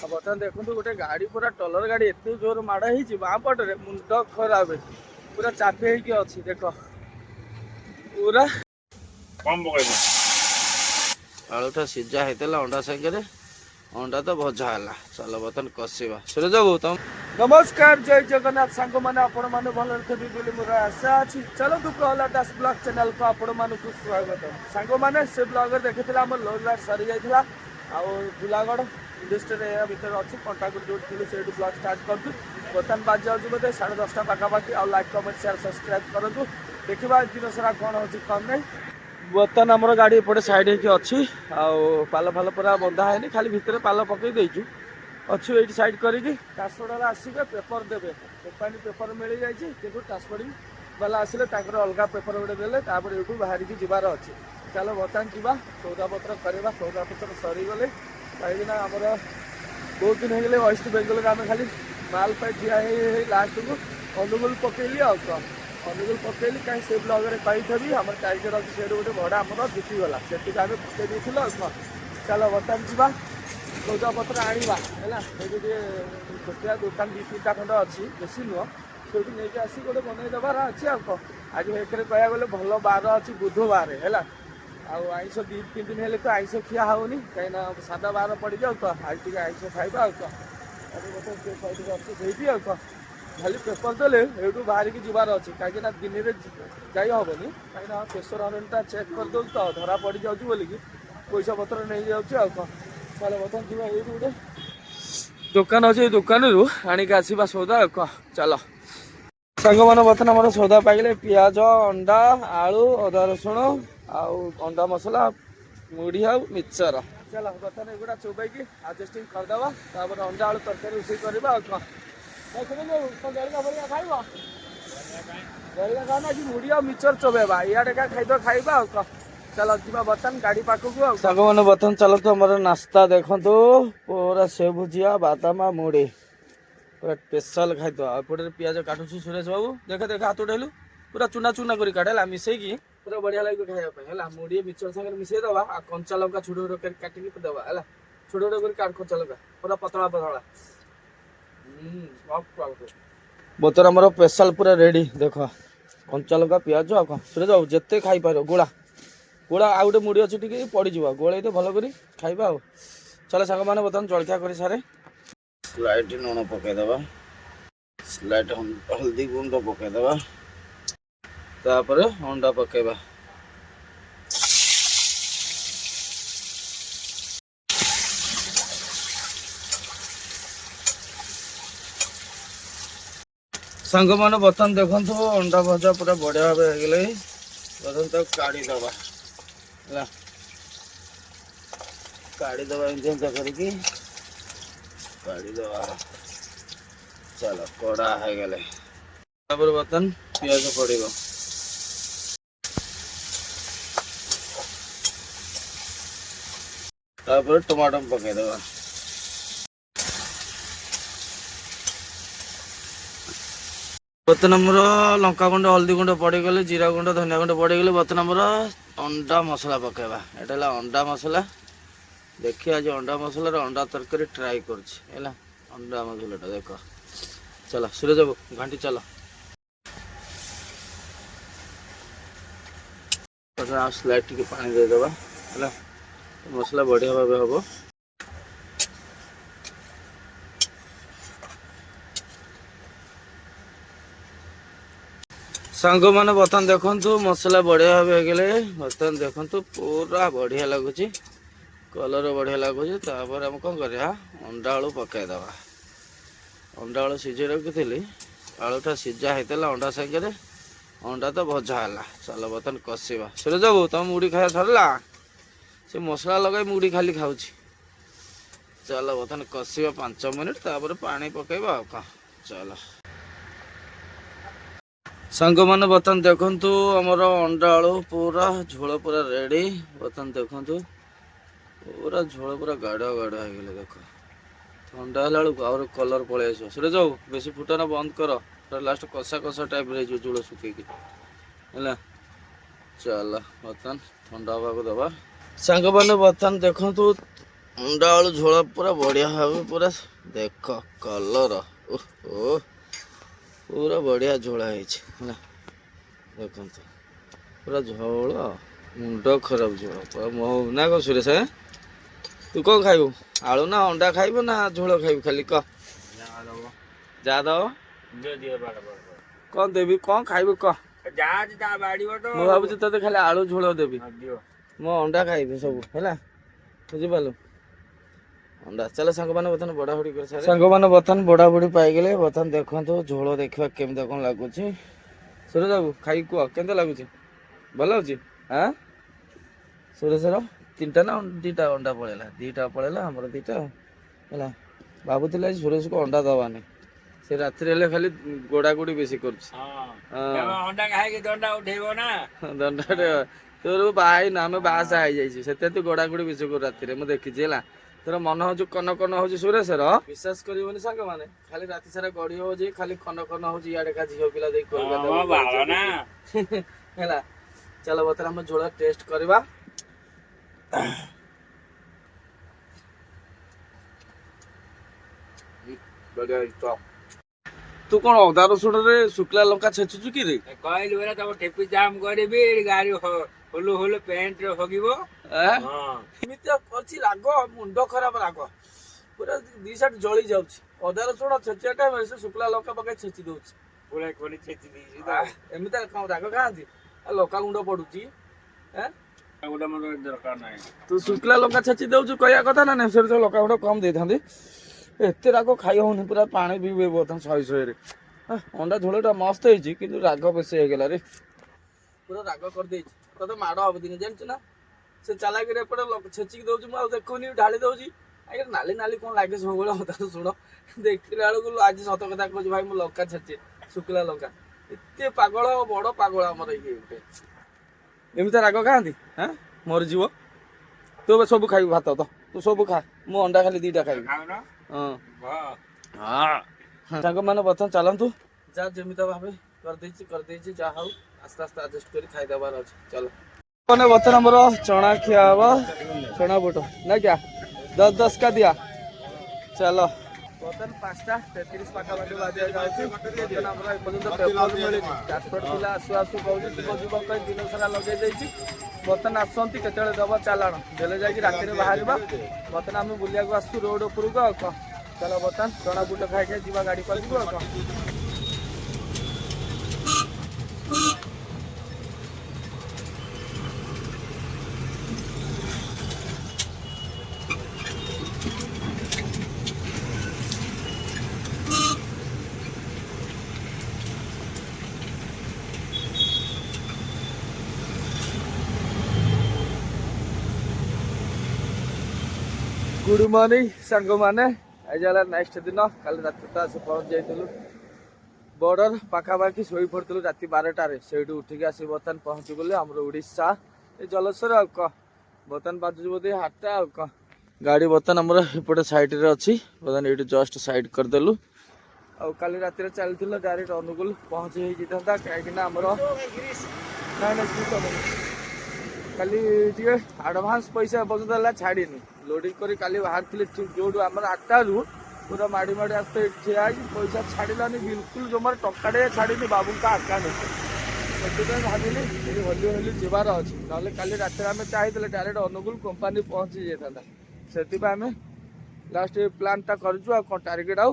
ବର୍ତ୍ତମାନ ଦେଖନ୍ତୁ ଗୋଟେ ଗାଡ଼ି ପୁରା ଟଲର ଗାଡ଼ି ଏତେ ଜୋର ମାଡ଼ ହେଇଛି ବାଁ ପଟରେ ମୁଣ୍ଡ ଖରାପ ପୁରା ଚାପି ହେଇକି ଅଛି ଦେଖ ପୁରା କମ୍ ପକେଇବ। ଆଳୁଟା ସିଝା ହେଇଥିଲା ଅଣ୍ଡା ସାଙ୍ଗରେ ଅଣ୍ଡା ତ ଭଜା ହେଲା। ଚାଲ ବର୍ତ୍ତମାନ କଷିବା। ସୁରେଶ ବାବୁ ତମ ନମସ୍କାର ଜୟ ଜଗନ୍ନାଥ ସାଙ୍ଗମାନେ ଆପଣମାନେ ଭଲରେ ଥିବେ ବୋଲି ମୋର ଆଶା ଅଛି। ଚାଲନ୍ତୁ ପ୍ରହ୍ଲାଦ ଦାସ ବ୍ଲଗ ଚ୍ୟାନେଲକୁ ଆପଣମାନଙ୍କୁ ସ୍ୱାଗତ। ସାଙ୍ଗମାନେ ସେ ବ୍ଲଗରେ ଦେଖିଥିଲେ ଆମର ଲୋନ୍ ଗାର୍ଡ ସରିଯାଇଥିଲା ଆଉ ଝୁଲାଗଡ଼ ଇଣ୍ଡଷ୍ଟ୍ରିରେ ଏହା ଭିତରେ ଅଛି କଣ୍ଟାକ୍ଟ ଯୋଉଠି ଥିଲୁ ସେଇଠୁ ବ୍ଲଗ ଷ୍ଟାର୍ଟ କରୁଛୁ। ବର୍ତ୍ତମାନ ବାଜି ଯାଉଛି ବୋଧେ 10:30 ପାଖାପାଖି। ଆଉ ଲାଇକ୍ କମେଣ୍ଟ ସେୟାର ସବସ୍କ୍ରାଇବ୍ କରନ୍ତୁ। ଦେଖିବା ଦିନ ସାରା କ'ଣ ହେଉଛି କ'ଣ ନାହିଁ। ବର୍ତ୍ତମାନ ଆମର ଗାଡ଼ି ଏପଟେ ସାଇଡ୍ ହେଇକି ଅଛି ଆଉ ପାଲ ଫାଲ ପୁରା ବନ୍ଧା ହେଇନି ଖାଲି ଭିତରେ ପାଲ ପକେଇ ଦେଇଛୁ ଅଛୁ ଏଇଠି ସାଇଡ୍ କରିକି। ଟ୍ରାନ୍ସପୋର୍ଟର ଆସିବେ ପେପର ଦେବେ କମ୍ପାନୀ ପେପର ମିଳିଯାଇଛି କିନ୍ତୁ ଟ୍ରାନ୍ସପୋର୍ଟିଂ ବାଲା ଆସିଲେ ତାଙ୍କର ଅଲଗା ପେପର ଗୋଟେ ଦେଲେ ତାପରେ ଏଇଠୁ ବାହାରିକି ଯିବାର ଅଛି। ଚାଲ ବର୍ତ୍ତମାନ ଯିବା ସୌଦାପତ୍ର କରିବା। ସୌଦାପତ୍ର ସରିଗଲେ କାହିଁକିନା ଆମର ବହୁତ ଦିନ ହେଇଗଲେ ୱେଷ୍ଟ ବେଙ୍ଗଲରେ ଆମେ ଖାଲି ମାଲ ପାଇଁ ଠିଆ ହେଇ ଲାଷ୍ଟକୁ ଅନୁଗୁଳ ପକେଇଲି ଆଉ କ'ଣ ଅନୁଗୁଳ ପକେଇଲି କାହିଁ ସେ ବ୍ଲଗରେ କହିଥିବି ଆମର ଟାଇଗର ଅଛି ସେଇଠୁ ଗୋଟେ ଭଡ଼ା ଆମର ଜିତିଗଲା ସେଠିକି ଆମେ ପକେଇ ଦେଇଥିଲୁ ଆଉ କ'ଣ। ଚାଲ ବର୍ତ୍ତମାନ ଯିବା ସୌଦାପତ୍ର ଆଣିବା ହେଲା। ସେଇଠି ଟିକେ ଛୋଟିଆ ଦୋକାନ 2-3ଟା ଖଣ୍ଡ ଅଛି ବେଶୀ ନୁହଁ ସେଇଠୁ ନେଇକି ଆସିକି ଗୋଟେ ବନେଇଦେବାର ଅଛି ଆଉ କ'ଣ। ଆଜି ଏକରେ କହିବାକୁ ଗଲେ ଭଲ ବାର ଅଛି ବୁଧବାର ହେଲା। ଆଉ ଆଇଁଷ 2-3 ଦିନ ହେଲେ ତ ଆଇଁଷ ଖିଆ ହେଉନି କାହିଁକିନା ସାଧା ବାର ପଡ଼ିଯାଉ ତ ଆଜି ଟିକେ ଆଇଁଷ ଖାଇବା ଆଉ କ'ଣ। ଆଜି ଗୋଟେ ସେଇଠି ଅଛି ସେଇଠି ଆଉ କ'ଣ ଖାଲି ପେପର ଦେଲେ ଏଇଠୁ ବାହାରିକି ଯିବାର ଅଛି କାହିଁକିନା ଦିନରେ ଯାଇ ହେବନି କାହିଁକିନା ପ୍ରେସର ହର୍ନଟା ଚେକ୍ କରିଦେଉଛି ତ ଧରା ପଡ଼ିଯାଉଛି ବୋଲିକି ପଇସା ପତ୍ର ନେଇଯାଉଛି ଆଉ କ'ଣ। ତାହେଲେ ବର୍ତ୍ତମାନ ଯିବା ଏଇଠୁ ଗୋଟେ ଦୋକାନ ଅଛି ଏଇ ଦୋକାନରୁ ଆଣିକି ଆସିବା ସଉଦା ଆଉ କ'ଣ। ଚାଲ ସାଙ୍ଗମାନେ ବର୍ତ୍ତମାନ ଆମର ସଉଦା ପାଇଗଲେ ପିଆଜ ଅଣ୍ଡା ଆଳୁ ଅଦା ରସୁଣ ଆଉ ଅଣ୍ଡା ମସଲା ମୁଢ଼ି ଆଉ ମିକ୍ସଚର। ଚାଲ ବର୍ତ୍ତମାନ ଏଗୁଡ଼ା ଚୋବେଇକି ଆଡଜଷ୍ଟିଂ କରିଦେବା ତାପରେ ଅଣ୍ଡା ଆଳୁ ତରକାରୀ ରୋଷେଇ କରିବା ଆଉ କ'ଣ। ଜଳିକା ଫଳିକା ଖାଇବ ଜଳିକା ଖାଅ ନା ଆଜି ମୁଢ଼ି ଆଉ ମିକ୍ସଚର ଚୋବେଇବା ଇଆଡ଼େ ଖାଇଦ ଖାଇବା ଆଉ କ'ଣ। ଚାଲ ଯିବା ବର୍ତ୍ତମାନ ଗାଡ଼ି ପାଖକୁ ଆଉ ସାଙ୍ଗମାନେ ବର୍ତ୍ତମାନ ଚାଲନ୍ତୁ ଆମର ନାସ୍ତା ଦେଖନ୍ତୁ ପୁରା ସେଉ ଭୁଜିଆ ବାଦାମ ମୁଢ଼ି ପୁରା ସ୍ପେଶାଲ ଖାଇଦ। ଆଉ ଏପଟେ ପିଆଜ କାଟୁଛୁ ସୁରେଶ ବାବୁ ଦେଖେ ଦେଖେ ହାତ ଉଠେଇଲୁ ପୁରା ଚୁନା ଚୁନା କରି କାଟ ହେଲା ମିଶେଇକି ପୁରା ବଢ଼ିଆ ଲାଗିବ ଖାଇବା ପାଇଁ ହେଲା। ମୁଢ଼ି ମିକ୍ସଚର ସାଙ୍ଗରେ ମିଶେଇ ଦେବା ଆଉ କଞ୍ଚା ଲଙ୍କା ଛୋଟ ଛୋଟ କରି କାଟିକି ଦେବା ହେଲା। ଛୋଟ ଛୋଟ କରି କାଟ କଞ୍ଚା ଲଙ୍କା ପୁରା ପତଳା ପତଳା। ବର୍ତ୍ତମାନ ଆମର ସ୍ପେଶାଲ ପୁରା ରେଡ଼ି ଦେଖ କଞ୍ଚା ଲଙ୍କା ପିଆଜ ଆଉ କ'ଣ ସୁରେଶ ବାବୁ ଯେତେ ଖାଇପାରିବ ଗୋଳା ଗୋଳା ଆଉ ଗୋଟେ ମୁଢ଼ି ଅଛି ଟିକେ ପଡ଼ିଯିବ ଗୋଳେଇ ଭଲ କରି ଖାଇବା ଆଉ। ଚାଲ ସାଙ୍ଗମାନେ ବର୍ତ୍ତମାନ ଜଳଖିଆ କରି ସାରେ ସ୍ଲାଇଟ୍ ଲୁଣ ପକେଇଦେବା ସ୍ଲାଇଟ୍ ହଳଦୀ ଗୁଣ୍ଡ ପକେଇଦେବା ତାପରେ ଅଣ୍ଡା ପକେଇବା। ସାଙ୍ଗମାନେ ବର୍ତ୍ତମାନ ଦେଖନ୍ତୁ ଅଣ୍ଡା ଭଜା ପୁରା ବଢ଼ିଆ ଭାବେ ହେଇଗଲେ ବର୍ତ୍ତମାନ ତାକୁ କାଢ଼ିଦେବା ହେଲା। କାଢ଼ିଦେବା ଏମିତି ଏମିତି କରିକି କାଢ଼ିଦେବା। ଚାଲ କଡ଼ା ହେଇଗଲେ ତାପରେ ବର୍ତ୍ତମାନ ପିଆଜ ପଡ଼ିବ ତାପରେ ଟମାଟୋ ପକେଇଦେବା। ବର୍ତ୍ତମାନ ଆମର ଲଙ୍କାଗୁଣ୍ଡ ହଳଦୀ ଗୁଣ୍ଡ ପଡ଼ିଗଲେ ଜିରା ଗୁଣ୍ଡ ଧନିଆ ଗୁଣ୍ଡ ପଡ଼ିଗଲେ ବର୍ତ୍ତମାନ ଆମର ଅଣ୍ଡା ମସଲା ପକେଇବା। ଏଇଟା ହେଲା ଅଣ୍ଡା ମସଲା। ଦେଖିବା ଆଜି ଅଣ୍ଡା ମସଲାରେ ଅଣ୍ଡା ତରକାରୀ ଟ୍ରାଏ କରୁଛି ହେଲା। ଅଣ୍ଡା ମସଲାଟା ଦେଖ ଚାଲ ସୁରେଶ ବାବୁ ଘାଣ୍ଟି ଚାଲ। ଆଉ ସ୍ଲାଇଟ୍ ଟିକେ ପାଣି ଦେଇଦେବା ହେଲା ମସଲା ବଢ଼ିଆ ଭାବେ ହେବ। ସାଙ୍ଗମାନେ ବର୍ତ୍ତମାନ ଦେଖନ୍ତୁ ମସଲା ବଢ଼ିଆ ଭାବେ ହେଇଗଲେ ବର୍ତ୍ତମାନ ଦେଖନ୍ତୁ ପୁରା ବଢ଼ିଆ ଲାଗୁଛି କଲର୍ ବଢ଼ିଆ ଲାଗୁଛି। ତାପରେ ଆମେ କ'ଣ କରିବା ଅଣ୍ଡା ଆଳୁ ପକାଇଦେବା। ଅଣ୍ଡା ଆଳୁ ସିଝେଇ ରଖିଥିଲି ଆଳୁଟା ସିଝା ହେଇଥିଲା ଅଣ୍ଡା ସାଙ୍ଗରେ ଅଣ୍ଡା ତ ଭଜା ହେଲା। ଚାଲ ବର୍ତ୍ତମାନ କଷିବା। ସୁରେଶ ବାବୁ ତମ ମୁଢ଼ି ଖାଇବା ସରିଲା ସେ ମସଲା ଲଗାଇ ମୁଢ଼ି ଖାଲି ଖାଉଛି। ଚାଲ ବର୍ତ୍ତମାନ କଷିବା 5 ମିନିଟ୍ ତାପରେ ପାଣି ପକେଇବା ଆଉ କ'ଣ। ଚାଲ ସାଙ୍ଗମାନେ ବର୍ତ୍ତମାନ ଦେଖନ୍ତୁ ଆମର ଅଣ୍ଡା ଆଳୁ ପୁରା ଝୋଳ ପୁରା ରେଡ଼ି। ବର୍ତ୍ତମାନ ଦେଖନ୍ତୁ ପୁରା ଝୋଳ ପୁରା ଗାଢ଼ୁଆ ଗାଢ଼ୁଆ ହେଇଗଲେ ଦେଖ ଥଣ୍ଡା ହେଲା ବେଳକୁ ଆହୁରି କଲର୍ ପଳେଇ ଆସିବ। ସୁରେଶ ବାବୁ ବେଶୀ ଫୁଟନା ବନ୍ଦ କର ଲାଷ୍ଟ କଷା କଷା ଟାଇପ୍ର ହେଇଯିବ ଝୋଳ ଶୁଖେଇକି ହେଲା। ଚାଲ ବର୍ତ୍ତମାନ ଥଣ୍ଡା ହେବାକୁ ଦେବା। ସାଙ୍ଗମାନେ ବର୍ତ୍ତମାନ ଦେଖନ୍ତୁ ଅଣ୍ଡା ଆଳୁ ଝୋଳ ପୁରା ବଢ଼ିଆ ଭାବେ ପୁରା ଦେଖ କଲର ଓହୋ ପୁରା ବଢ଼ିଆ ଝୋଳ ହେଇଛି ହେଲା ଦେଖନ୍ତୁ ପୁରା ଝୋଳ ମୁଣ୍ଡ ଖରାପ ଝୋଳ ପୁରା ମହୁ ନା କଣ ସୁରେଶ ତୁ କ'ଣ ଖାଇବୁ ଆଳୁ ନା ଅଣ୍ଡା ଖାଇବୁ ନା ଝୋଳ ଖାଇବୁ ଖାଲି କହ ଯାହା ଦବ କ'ଣ ଦେବି କ'ଣ ଖାଇବୁ କହ ମୁଁ ଭାବୁଛି ତତେ ଖାଲି ଆଳୁ ଝୋଳ ଦେବି ମୁଁ ଅଣ୍ଡା ଖାଇବି ସବୁ ହେଲା ବୁଝିପାରିଲୁ ଅଣ୍ଡା ଚାଲ ସାଙ୍ଗମାନେ ବର୍ତ୍ତମାନ ବଢ଼ାବଢ଼ି କରିସାରେ ସାଙ୍ଗମାନେ ବର୍ତ୍ତମାନ ବଢ଼ାବଢ଼ି ପାଇଗଲେ ବର୍ତ୍ତମାନ ଦେଖନ୍ତୁ ଝୋଳ ଦେଖିବା କେମିତି କ'ଣ ଲାଗୁଛି ସୁରେଶ ବାବୁ ଖାଇକି କୁହ କେମିତି ଲାଗୁଛି ଭଲ ଲାଗୁଛି ଆଁ ସୁରେଶର ତିନିଟା ନା ଦୁଇଟା ଅଣ୍ଡା ପଳେଇଲା ଆମର ଦୁଇଟା ହେଲା ଭାବୁଥିଲେ ଆଜି ସୁରେଶକୁ ଅଣ୍ଡା ଦେବାନି ସେ ରାତିରେ ହେଲେ ଖାଲି ଗୋଡ଼ାଗୋଡ଼ି ବେଶୀ କରୁଛି ଅଣ୍ଡା ଖାଇକି ଦଣ୍ଡା ଉଠେଇବ ନା ଦଣ୍ଡାଟେ ତୋର ବାହା ହେଇନା ଆମେ ବାହାସା ହେଇଯାଇଛି ସେଥିପାଇଁ ତୁ ଗୋଡ଼ାଗୋଡ଼ି ବେଶୀ କରୁ ରାତିରେ ମୁଁ ଦେଖିଛି ହେଲା ତୋର ମନ ହଉଛି କନ କନ ହଉଛି ସୁରେଶର ବିଶ୍ୱାସ କରିବନି ସାଙ୍ଗମାନେ ଖାଲି ରାତି ସାରା ଗଡ଼ି ହଉଛି ଖାଲି କନ କନ ହଉଛି ଇଆଡ଼େ କା ଝିଅ ପିଲା ଦେଇ ହେଲା ଚାଲ ବର୍ତ୍ତମାନ ଆମେ ଝୋଳ ଟେଷ୍ଟ କରିବା ତୁ କ'ଣ ଅଦା ରସୁଣରେ ଶୁଖିଲା ଲଙ୍କା ଛେଚୁଛୁ କି ରେ କହିଲି ବୋଲେ ତମ ଟେପି ଜାମ୍ କରିବି ଗାଡି ହୁଲୁ ହୁଲୁ ପ୍ୟାଣ୍ଟରେ ହଗିବ ଏମିତି ଅଛି ରାଗ ମୁଣ୍ଡ ଖରାପ ରାଗ ପୁରା ଦି ସାଇଡ୍ ଜଳି ଯାଉଛି ଅଦା ରସୁଣ ଛେଚିବା ଟାଇମ୍ ସେ ଶୁଖିଲା ଲଙ୍କା ପକେଇ ଛେଚି ଦଉଛି ଛେଚି ଦେଇଛି ଏମିତି ରାଗ ଖାଆନ୍ତି ଲଙ୍କା ଗୁଣ୍ଡ ପଡୁଛି ଦରକାର ନାହିଁ ତୁ ଶୁଖିଲା ଲଙ୍କା ଛେଚି ଦଉଛୁ କହିବା କଥା ନା ନାଇଁ ସେଠି ଲଙ୍କା ଗୁଣ୍ଡ କମ୍ ଦେଇଥାନ୍ତି ଏତେ ରାଗ ଖାଇ ହଉନି ପୁରା ପାଣି ପିଇବେ ବର୍ତ୍ତମାନ ଶହେ ଅଣ୍ଡା ଝୋଳଟା ମସ୍ତ ହେଇଛି କିନ୍ତୁ ରାଗ ବେଶୀ ହେଇଗଲା ରେ ପୁରା ରାଗ କରିଦେଇଛି ତତେ ମାଡ଼ ହବ ଦିନ ଜାଣିଛୁ ନା ସେ ଚାଲାକିରେ ଏପଟେ ଛେଚିକି ଦଉଛି ମୁଁ ଆଉ ଦେଖୁନି ଢାଳି ଦଉଛି ଆଜ୍ଞା ନାଲି ନାଲି କ'ଣ ଲାଗେ ସବୁବେଳେ ଅଦା ଶୁଣ ଦେଖିଲା ବେଳକୁ ଆଜି ସତ କଥା କହୁଛି ଭାଇ ମୁଁ ଲଙ୍କା ଛେଚେ ଶୁଖିଲା ଲଙ୍କା ଏତେ ପାଗଳ ବଡ଼ ପାଗଳ ଆମର ଇଏ ଗୋଟେ ଏମିତି ରାଗ ଖାଆନ୍ତି ମରିଯିବ ତୁ ଏବେ ସବୁ ଖାଇବୁ ଭାତ ତ ତୁ ସବୁ ଖା ମୁଁ ଅଣ୍ଡା ଖାଲି 2ଟା ଖାଇବି ସାଙ୍ଗମାନେ ବର୍ତ୍ତମାନ ଚାଲନ୍ତୁ ଯାହା ଯେମିତି ଭାବେ କରିଦେଇଛି ଯାହା ହଉ ଆସ୍ତେ ଆସ୍ତେ ଆଡଜଷ୍ଟ କରି ଖାଇଦେବାର ଅଛି ଚାଲ ମାନେ ବର୍ତ୍ତମାନ ଆମର ଚଣା ଖିଆ ହବ ଚଣା ବୁଟ ନା କ୍ୟା 10 का दिया ଚାଲ ବର୍ତ୍ତମାନ 5:33 ପାଖାପାଖି ବାଜିବା ଯାଉଛି ବର୍ତ୍ତମାନ ଆମର ଏପର୍ଯ୍ୟନ୍ତ ପେପର ମିଳିନି ଟ୍ରାନ୍ସପୋର୍ଟ ପିଲା ଆସୁ କହୁଛି ଯିବ ପାଇଁ ଦିନ ସାରା ଲଗେଇ ଦେଇଛି ବର୍ତ୍ତମାନ ଆସନ୍ତି କେତେବେଳେ ଦେବ ଚାଲାଣ ଦେଲେ ଯାଇକି ରାତିରେ ବାହାରିବା ବର୍ତ୍ତମାନ ଆମେ ବୁଲିବାକୁ ଆସୁଛୁ ରୋଡ ଉପରକୁ ଆଉ କ'ଣ ଚାଲ ବର୍ତ୍ତମାନ ଚଣା ବୁଟ ଖାଇକି ଯିବା ଗାଡ଼ି କରିବୁ ଆଉ କ'ଣ गुड मॉर्निंग सांगमाने आज है नेक्स्ट दिन कल रात तो आस पहुँच जाइलु बॉर्डर पाखापाखि शोई पड़ू राति 12टार से उठिक आस बर्तमान पहुँची गलु आम ओडिशा ये जलस्वर आ बर्तमान बाजू बोधे 8टा आ गाड़ी बर्तमान आमर एपटे साइड अच्छी बर्तमान ये जस्ट साइड करदेलु आल राति चलती डायरेक्ट अनुगुल पहुँची जाता कहीं आमर खाली आडभांस पैसा पर्यटन छाड़ी लोडिंग कर बाहर जो आम 8टा पूरा माड़ी माड़ी आसते ठिया पैसा छाड़ानी बिल्कुल जमार टकाटे छाड़ी बाबू का आकाश से भाविली होली होली जीवार अच्छी ना काली रात आम चाहिए डायरेक्ट अनुगुल कंपानी पहुँची जाता से आम लास्ट प्लान्टा कर टार्गेट आउ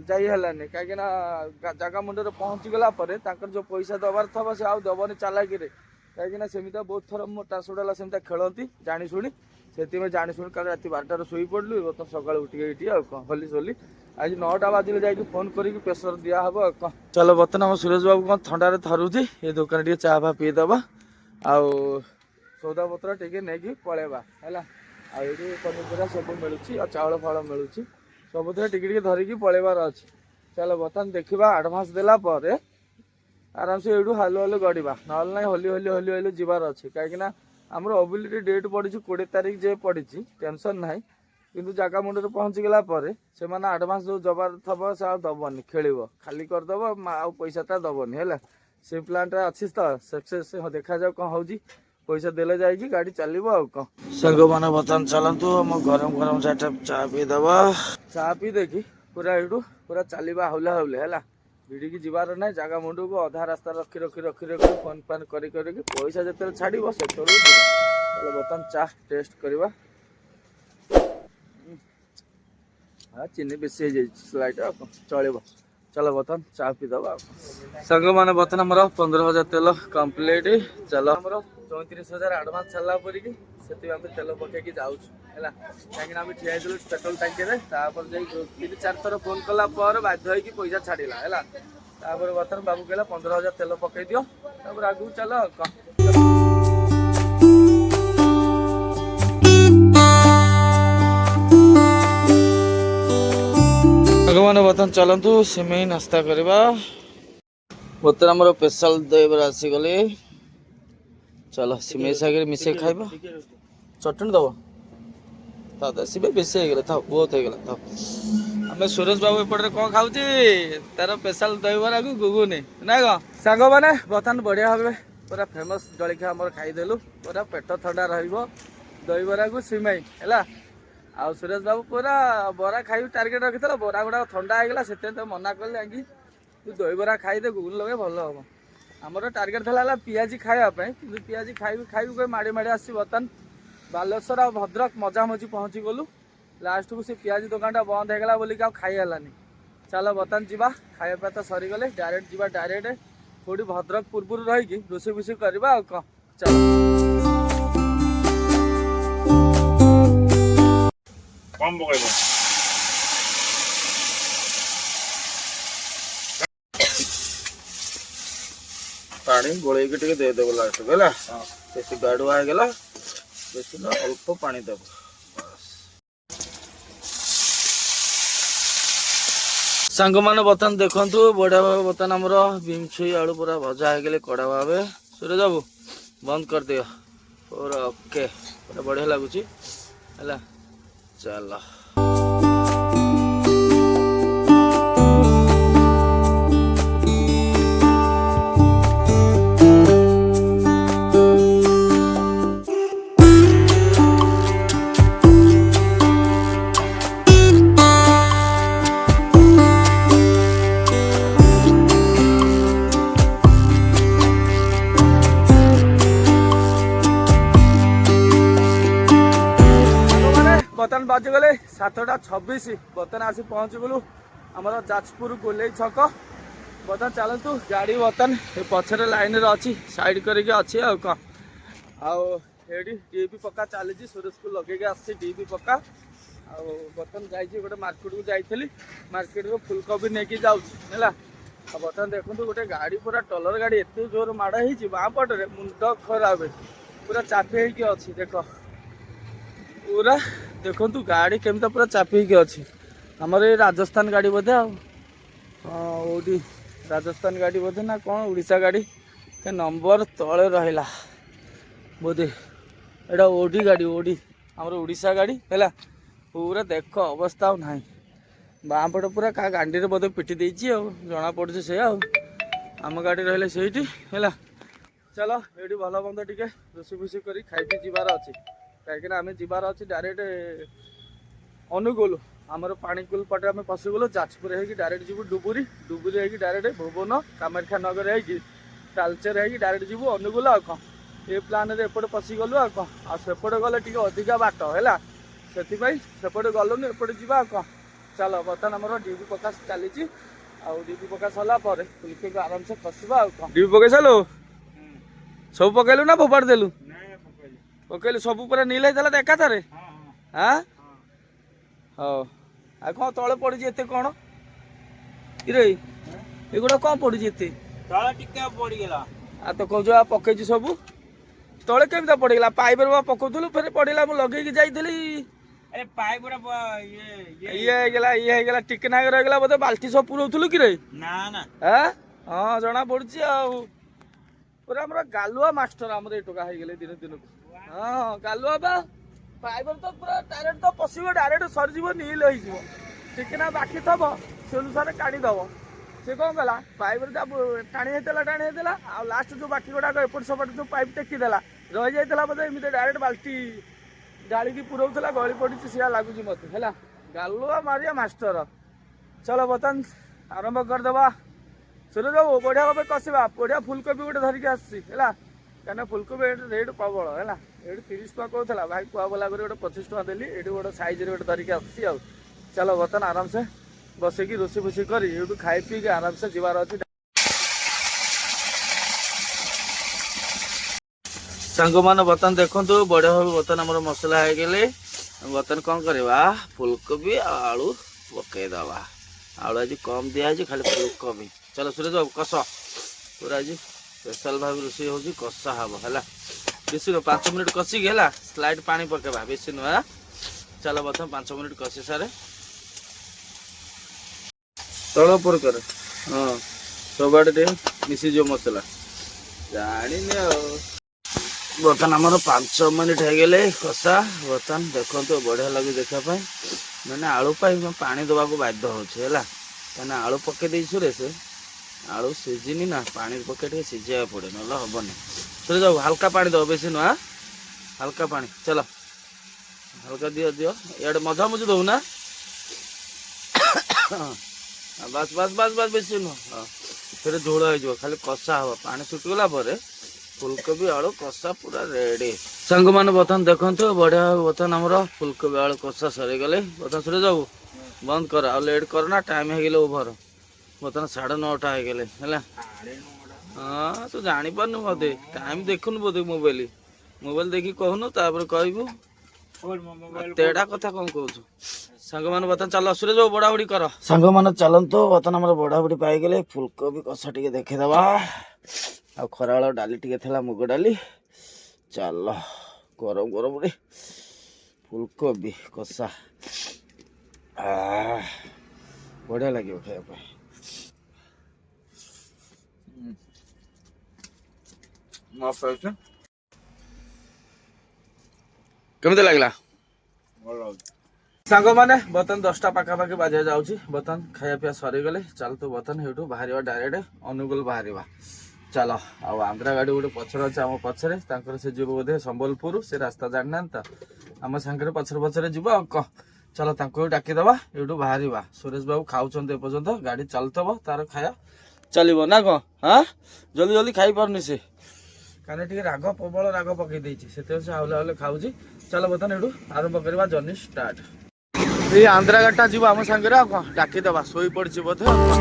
जाइलानी कहीं जगह मुंडे पहुँची गलापर जो पैसा दबार थब से आउ दबनी चालाकि कहीं सेमती बहुत थर मो ट्रांसपोर्ट सेमती खेलती जाशुणी से जाशुणी कल रात 12टार शोई पड़लु बर्तमान सकाल उठिक ये होली सोली आज 9टा बाजिले जाकि फोन करके प्रेसर दिहब चलो बर्तमान आम सुरेश बाबू कौन थंडार थरुची ये दुकान टे चा फा पीदबा आउ सौदा पत्र टे नहीं पलैबा है आगे पनीपरिया सब मिलूँ चाउल फाड़ मिलूँ सबुथ टे धरिकी पलैबार अच्छे चलो बर्तमान देखा आडभांस देलापर आराम से ये हालु हालु गड़वा ना ना होली होली होली होली जीवार अच्छे कहीं आमर अबिलिटी डेट पड़ी 20 तारीख जे पड़ी टेंशन ना किंतु जगह मुंडे पहुँची गलापर से आडभांस जो जबार थब से दबनी खेल खाली करदब आ पैसाटा दबनी है से प्लान्टा अच्छी तो सक्सेस देखा जाओ कौन हो पैसा देले जाएगी गाड़ी चलिबो आ कौन संग मैंने बर्तमान चलतु हम गरम गरम चा पीदबा चा पी देखी पूरा एठू पूरा चलिबा हौले हौले है भिड़ी की जीवार ना जगह मुंडू को अधा रास्ता रखी रखी रखी रखी फोन फान करी पैसा जिते छाड़ से बर्तमान चा टेस्ट करवा हाँ चीनी बेसी स्लाइट चलो चलो बर्तमान चा पीदबा संग मैंने बर्तमान आमर 15,000 तेल कम्प्लीट चलो आमर 34,000 आडभांस छाड़ा पड़ी से तेल पकईकि जाऊँ है कहीं ठिया पेट्रोल टांकी 3-4 थर फोन कला बाध्य होगी पैसा छाड़ा है बर्तमान बाबू कहला 15,000 तेल पकई दियो आगू चलो मैंने बर्तमान चलतु सिमेई नास्ता करवा बर्तमान आमर स्पेशल दहीबरा आसीगले चलो सिमेई सागर मिसे खाइबा चटनी दब था सी बेसी हो था बहुत हो था आम सुरेश बाबू एपटे कौन खाऊची तार स्पेशल दहीबरा को गुगुनी ना कौन सांग मैंने बर्तमान बढ़िया भाव पूरा फेमस जलखिया आम खाईदेलु पूरा पेट ठंडा रहीबरा को सिमेई है आउ सुरेश बाबू पूरा बरा खाई टार्गेट रखी बरा गुड़ा ठंडा होगा से मना कल कि तू दहीबरा खाईदे गुगुन लगे भल हम आमर टार्गेट था पियाजी खावाई कि पियाजी खाइबी खाइबी कह माड़ी माड़ी आसी बर्तमान बालेश्वर आ भद्रक मजामजी पहुँची गलु लास्ट को से पियाजी दुकान टा बंद होगा बोलिक खाईलानी चलो बर्तमान जावा खाया तो सरीगले डायरेक्ट जावा डायरेक्ट थोड़ी भद्रक पूर्व रहीकि रोषे भूषे करवा कौन चलो कम पकड़ पानी गोल देदेव लास्ट को है बेसी गाड़ुआ होगा बेसी ना अल्प पानी देव सांग मैंने बर्तमान देखु बढ़िया भाव बर्तमान आमर बीम छुई आलू पूरा भजा हो कड़ा भाव सूरज बाबू बंद कर दियो पूरा ओके पूरा बढ़िया लगुच है चलो बर्तमान बाजिगले 7:26 बर्तमान आसी पहुँच गलु आम जाजपुर गोले छक बर्तमान चलतु गाड़ी बर्तमान पछरे लाइन अच्छी साइड करके अच्छी कौन आड़ी डीपी पक्का चली सुरेश को लगे आसी डीपी पक्का बर्तमान जाइए गोटे मार्केट को जाइली मार्केट को फुलकोबी नहीं जाऊँगा बर्तमान देखो गोटे गाड़ी पूरा टलर गाड़ी एत जोर माड़ हो बाँ पटे मुंड खराब पूरा चापी होगी अच्छी देख पूरा देखु गाड़ी केमता पूरा चापी अच्छी आमर ये राजस्थान गाड़ी बोधे आउटी राजस्थान गाड़ी बोधे ना कौन उड़ीसा गाड़ी के नंबर तले रहा बोधे एटा ओडी गाड़ी ओडी आमर उड़ीसा गाड़ी है पूरा देख अवस्था ना बाँ पटे पूरा क्या गांडी बोधे पिटी देती जना पड़े से आम गाड़ी रही से है चलो ये भल बंद टे रोषे भूषे कर खाई जीवार अच्छी कहीं आम जीवार अच्छी डायरेक्ट अनुगुल आमर पाणीकुल पटे आम पशिगलु जाजपुर हो डायरेक्ट जीव डुबुरी डुबुरी हो डायरेक्ट भुवन कामाख्या नगर हो तालचेर हो डायरेक्ट जीव अनुगुल आ कौन ये प्लान एपटे पशिगलु आ कौन आसेपटे गले टे अधिका बाट है सेपटे गलुन एपटे जी कौन चलो बर्तमान आमर डीपी पक्का चली डीपी पक्का सरला फुलकोबी आराम से खसवा कौन डीपी पकई सारू सब पकईलु ना फोपाड़ देलु पकईलु सब पूरा नील होता एकाथरे हाँ हाँ आ कौन तले पड़ी एत कौन रे एगुड़ा कौन पड़ी एत पड़गला आ तो कौ जो पकई सब तले केमता पड़गला पाइप पकाउलु फिर पड़ा मुझे लगे जाइली अरे पाइप ये टिकना रहीगला बोधे बाल्टी सब पुरौलु कि रे ना ना हाँ जना पड़ी पूरा आम गालुआ मास्टर आम टोका हो गले दिन दिन हाँ गालुआ बा पाइप तो पूरा डायरेक्ट तो पशिब डायरेक्ट सरीज नील हो टिकना बाकी थब से अनुसार काढ़ीदब से कौन कला पाइप टाणी होता आ लास्ट जो बाकी गुड़ाक एपट सेपट जो पाइप टेकीदेला ରହିଯାଇଥିଲା ବୋଧେ ଏମିତି ଡାଇରେକ୍ଟ ବାଲ୍ଟି ଡାଳିକି ପୁରଉଥିଲା ଗଳି ପଡ଼ିଛି ସେଇଆ ଲାଗୁଛି ମୋତେ ହେଲା। ଗାଲୁଆ ମାରିଆ ମାଷ୍ଟର। ଚଲ ବର୍ତ୍ତମାନ ଆରମ୍ଭ କରିଦେବା। ସୁରେଶ ବାବୁ ବଢ଼ିଆ ଭାବେ କଷିବା। ବଢ଼ିଆ ଫୁଲକୋବି ଗୋଟେ ଧରିକି ଆସିଛି ହେଲା, କାହିଁକିନା ଫୁଲକୋବି ଏଠି ରେଟ୍ ପ୍ରବଳ ହେଲା। ଏଠି 30 ଟଙ୍କା କହୁଥିଲା, ଭାଇ କୁଆବଲା କରି ଗୋଟେ 25 ଟଙ୍କା ଦେଲି। ଏଠି ଗୋଟେ ସାଇଜରେ ଗୋଟେ ଧରିକି ଆସିଛି ଆଉ। ଚାଲ ବର୍ତ୍ତମାନ ଆରାମସେ ବସିକି ରୋଷେଇ ଫୋଷେଇ କରି ଏଇଠୁ ଖାଇ ପିଇକି ଆରାମସେ ଯିବାର ଅଛି। ସାଙ୍ଗମାନେ ବର୍ତ୍ତମାନ ଦେଖନ୍ତୁ ବଢ଼ିଆ ଭାବେ ବର୍ତ୍ତମାନ ଆମର ମସଲା ହେଇଗଲେ ବର୍ତ୍ତମାନ କ'ଣ କରିବା, ଫୁଲକୋବି ଆଉ ଆଳୁ ପକେଇଦେବା। ଆଳୁ ଆଜି କମ୍ ଦିଆହେଇଛି, ଖାଲି ଫୁଲକୋବି। ଚାଲ ସୁରେଶ ବାବୁ କଷ। ପୁରା ଆଜି ସ୍ପେଶାଲ ଭାବେ ରୋଷେଇ ହେଉଛି, କଷା ହେବ ହେଲା। ବେଶୀ ନୁହଁ, 5 ମିନିଟ୍ କଷିକି ହେଲା ସ୍ଲାଇଡ୍ ପାଣି ପକେଇବା, ବେଶୀ ନୁହଁ। ଚାଲ ବର୍ତ୍ତମାନ 5 ମିନିଟ୍ କଷି ସାରେ ତଳ ଉପର କରେ। ହଁ ସବୁଆଡ଼େ ଟିକେ ମିଶିଯିବ ମସଲା, ଜାଣିନି ଆଉ। ବର୍ତ୍ତମାନ ଆମର 5 ମିନିଟ୍ ହେଇଗଲେ କଷା। ବର୍ତ୍ତମାନ ଦେଖନ୍ତୁ ବଢ଼ିଆ ଲାଗୁଛି ଦେଖିବା ପାଇଁ, ମାନେ ଆଳୁ ପାଇଁ ପାଣି ଦେବାକୁ ବାଧ୍ୟ ହେଉଛି ହେଲା, କାହିଁକିନା ଆଳୁ ପକେଇ ଦେଇଛି ସୁରେଶ। ଆଳୁ ସିଝିନି ନା, ପାଣି ପକେଇ ଟିକେ ସିଝିବାକୁ ପଡ଼େ, ନହେଲେ ହେବନି। ସୁରେଶ ବାବୁ ହାଲକା ପାଣି ଦେବ, ବେଶୀ ନୁହଁ, ହାଲକା ପାଣି। ଚାଲ ହାଲକା ଦିଅ ଦିଅ, ଇଆଡ଼େ ମଝାମଝି ଦେଉନା। ବାସ୍ ବାସ୍ ବାସ୍ ବାସ୍, ବେଶୀ ନୁହଁ। ହଁ ସେଟା ଝୋଳ ହେଇଯିବ, ଖାଲି କଷା ହେବ। ପାଣି ଶୁଖିଗଲା ପରେ ଫୁଲକୋବି ଆଳୁ କଷା ପୁରା ରେଡି। ସାଙ୍ଗମାନେ ବର୍ତ୍ତମାନ ଦେଖନ୍ତୁ ବଢ଼ିଆ ବର୍ତ୍ତମାନ ଆମର ଫୁଲକୋବି ଆଳୁ କଷା ସରିଗଲେ। ବର୍ତ୍ତମାନ ସୁରେଶ ବାବୁ ବନ୍ଦ କର, ଆଉ ଲେଟ୍ କର ନା, ଟାଇମ୍ ହେଇଗଲେ ଓଭର। ବର୍ତ୍ତମାନ 9:30 ହେଇଗଲେ ହେଲା। ହଁ ତୁ ଜାଣିପାରୁନୁ ବୋଧେ, ଟାଇମ୍ ଦେଖୁନୁ ବୋଧେ ମୋବାଇଲ ଦେଖିକି କହୁନୁ, ତାପରେ କହିବୁ ତେଡ଼ା କଥା କ'ଣ କହୁଛୁ। ସାଙ୍ଗମାନେ ବର୍ତ୍ତମାନ ଚାଲ, ସୁରେଶ ବାବୁ ବଢ଼ାବଢ଼ି କର। ସାଙ୍ଗମାନେ ଚାଲନ୍ତୁ, ବର୍ତ୍ତମାନ ଆମର ବଢ଼ାବଢ଼ି ପାଇଗଲେ। ଫୁଲକୋବି କଷା ଟିକେ ଦେଖିଦେବା, ଆଉ ଖରାବେଳ ଡାଲି ଟିକେ ଥିଲା, ମୁଗ ଡାଲି। ଚାଲ ଗରମ ଗରମରେ ଫୁଲକୋବି କଷା ବଢ଼ିଆ ଲାଗିବ ଖାଇବା ପାଇଁ। କେମିତି ଲାଗିଲା? ସାଙ୍ଗମାନେ ବର୍ତ୍ତମାନ 10ଟା ପାଖାପାଖି ବାଜିଆ ଯାଉଛି। ବର୍ତ୍ତମାନ ଖାଇବା ପିଇବା ସରିଗଲେ ଚାଲନ୍ତୁ ବର୍ତ୍ତମାନ ସେଇଠୁ ବାହାରିବା, ଡାଇରେକ୍ଟ ଅନୁଗୁଳ ବାହାରିବା। ଚାଲ, ଆଉ ଆନ୍ଧ୍ରା ଗାଡ଼ି ଗୋଟେ ପଛରେ ଅଛି ଆମ ପଛରେ, ତାଙ୍କର ସେ ଯିବ ବୋଧେ ସମ୍ବଲପୁର, ସେ ରାସ୍ତା ଜାଣିନାହାନ୍ତି ତ, ଆମ ସାଙ୍ଗରେ ପଛରେ ପଛରେ ଯିବ ଆଉ କହ। ଚାଲ ତାଙ୍କୁ ବି ଡାକିଦେବା, ଏଇଠୁ ବାହାରିବା। ସୁରେଶ ବାବୁ ଖାଉଛନ୍ତି ଏପର୍ଯ୍ୟନ୍ତ, ଗାଡ଼ି ଚାଲୁଥିବ ତାର ଖାଇବା ଚାଲିବ ନା କ'ଣ? ହଁ ଜଲ୍ଦି ଜଲ୍ଦି ଖାଇପାରୁନି ସେ, କାରଣ ଟିକେ ରାଗ ପ୍ରବଳ ରାଗ ପକେଇ ଦେଇଛି, ସେଥିପାଇଁ ସେ ହାଉଲେ ହାଉଲେ ଖାଉଛି। ଚାଲ ବର୍ତ୍ତମାନ ଏଇଠୁ ଆରମ୍ଭ କରିବା ଜର୍ଣ୍ଣି ଷ୍ଟାର୍ଟ। ଏଇ ଆନ୍ଧ୍ରା ଗାଡ଼ିଟା ଯିବ ଆମ ସାଙ୍ଗରେ ଆଉ କ'ଣ, ଡାକିଦେବା। ଶୋଇ ପଡ଼ିଛି ବୋଧେ ଆଉ କ'ଣ।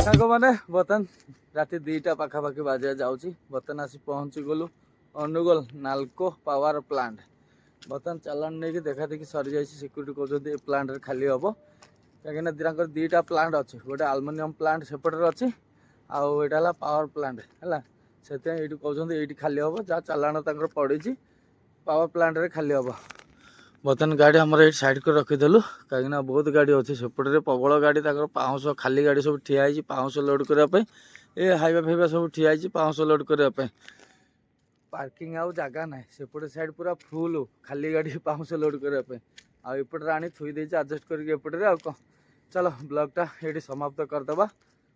ସାଙ୍ଗମାନେ ବର୍ତ୍ତମାନ ରାତି 2ଟା ପାଖାପାଖି ବାଜିଆ ଯାଉଛି। ବର୍ତ୍ତମାନ ଆସି ପହଞ୍ଚିଗଲୁ ଅନୁଗୁଳ ନାଲକୋ ପାୱାର ପ୍ଲାଣ୍ଟ। ବର୍ତ୍ତମାନ ଚାଲାଣ ନେଇକି ଦେଖା ଦେଖି ସରିଯାଇଛି। ସିକ୍ୟୁରିଟି କହୁଛନ୍ତି ଏ ପ୍ଲାଣ୍ଟରେ ଖାଲି ହେବ, କାହିଁକିନା ତାଙ୍କର 2ଟା ପ୍ଲାଣ୍ଟ ଅଛି, ଗୋଟେ ଆଲୁମିନିୟମ ପ୍ଲାଣ୍ଟ ସେପଟରେ ଅଛି, ଆଉ ଏଇଟା ହେଲା ପାୱାର ପ୍ଲାଣ୍ଟ ହେଲା। ସେଥିପାଇଁ ଏଇଠି କହୁଛନ୍ତି ଏଇଠି ଖାଲି ହେବ, ଯାହା ଚାଲାଣ ତାଙ୍କର ପଡ଼ିଛି ପାୱାର ପ୍ଲାଣ୍ଟରେ ଖାଲି ହେବ। ବର୍ତ୍ତମାନ ଗାଡ଼ି ଆମର ଏଇଠି ସାଇଡ୍ କରି ରଖିଦେଲୁ, କାହିଁକିନା ବହୁତ ଗାଡ଼ି ଅଛି ସେପଟରେ, ପ୍ରବଳ ଗାଡ଼ି। ତାଙ୍କର ପାଉଁଶ ଖାଲି ଗାଡ଼ି ସବୁ ଠିଆ ହେଇଛି ପାଉଁଶ ଲୋଡ଼ କରିବା ପାଇଁ। ଏ ହାଇୱା ଫାଇୱା ସବୁ ଠିଆ ହେଇଛି ପାଉଁଶ ଲୋଡ଼ କରିବା ପାଇଁ। ପାର୍କିଂ ଆଉ ଜାଗା ନାହିଁ, ସେପଟେ ସାଇଡ୍ ପୁରା ଫୁଲ ଖାଲି ଗାଡ଼ି ପାଉଁଶ ଲୋଡ଼ କରିବା ପାଇଁ। ଆଉ ଏପଟରେ ଆଣି ଥୋଇ ଦେଇଛି ଆଡ଼ଜଷ୍ଟ କରିକି ଏପଟରେ ଆଉ କ'ଣ। ଚାଲ ବ୍ଲଗ୍ଟା ଏଇଠି ସମାପ୍ତ କରିଦେବା।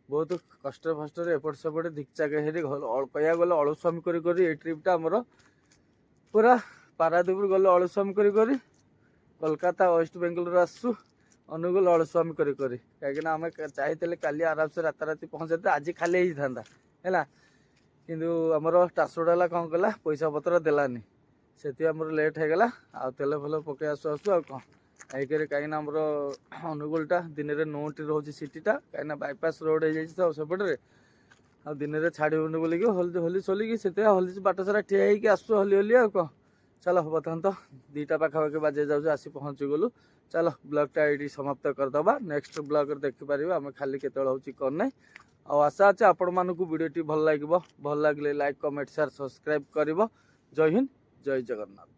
ବହୁତ କଷ୍ଟରେ ଫଷ୍ଟରେ ଏପଟ ସେପଟେ ଧିକଚାକ ହେଇକି କହିବାକୁ ଗଲେ ଅଳସୁଆମି କରି କରି ଏଇ ଟ୍ରିପ୍ଟା ଆମର ପୁରା ପାରାଦ୍ୱୀପରୁ ଗଲେ ଅଳସୁଆମି କରି କରି, କୋଲକାତା ୱେଷ୍ଟ ବେଙ୍ଗଲରୁ ଆସୁଛୁ ଅନୁଗୁଳ ଅଳସୁଆମି କରି କରି, କାହିଁକିନା ଆମେ ଚାହିଁଥିଲେ କାଲି ଆରାମସେ ରାତାରାତି ପହଞ୍ଚାଇତେ, ଆଜି ଖାଲି ହେଇଥାନ୍ତା ହେଲା। କିନ୍ତୁ ଆମର ଟ୍ରାନ୍ସପୋର୍ଟ ହେଲା କ'ଣ କଲା, ପଇସା ପତ୍ର ଦେଲାନି, ସେଥିପାଇଁ ଆମର ଲେଟ୍ ହେଇଗଲା। ଆଉ ତେଲ ଫେଲ ପକେଇ ଆସୁ ଆସୁ ଆଉ କ'ଣ ଏକରେ କାହିଁକିନା ଆମର ଅନୁଗୁଳଟା ଦିନରେ 9ଟି ରହୁଛି ସିଟିଟା, କାହିଁକିନା ବାଇପାସ୍ ରୋଡ଼ ହେଇଯାଇଛି ତ ସେପଟରେ, ଆଉ ଦିନରେ ଛାଡ଼ିବନି ବୋଲିକି ହୋଲି ଚଲିକି ସେଥିପାଇଁ ହୋଲି ବାଟ ସାରା ଠିଆ ହେଇକି ଆସୁଛୁ ହୋଲି ଆଉ କ'ଣ। ଚାଲ ବର୍ତ୍ତମାନ ତ 2ଟା ପାଖାପାଖି ବାଜେଇ ଯାଉଛି, ଆସି ପହଞ୍ଚିଗଲୁ। ଚାଲ ବ୍ଲଗ୍ଟା ଏଇଠି ସମାପ୍ତ କରିଦେବା। ନେକ୍ସଟ ବ୍ଲଗ୍ରେ ଦେଖିପାରିବା ଆମେ ଖାଲି କେତେବେଳେ ହେଉଛି କ'ଣ ନାହିଁ। ଆଉ ଆଶା ଅଛି ଆପଣମାନଙ୍କୁ ଭିଡ଼ିଓଟି ଭଲ ଲାଗିବ। ଭଲ ଲାଗିଲେ ଲାଇକ୍, କମେଣ୍ଟ, ସେୟାର, ସବସ୍କ୍ରାଇବ୍ କରିବ। ଜୟ ହିନ୍ଦ, ଜୟ ଜଗନ୍ନାଥ।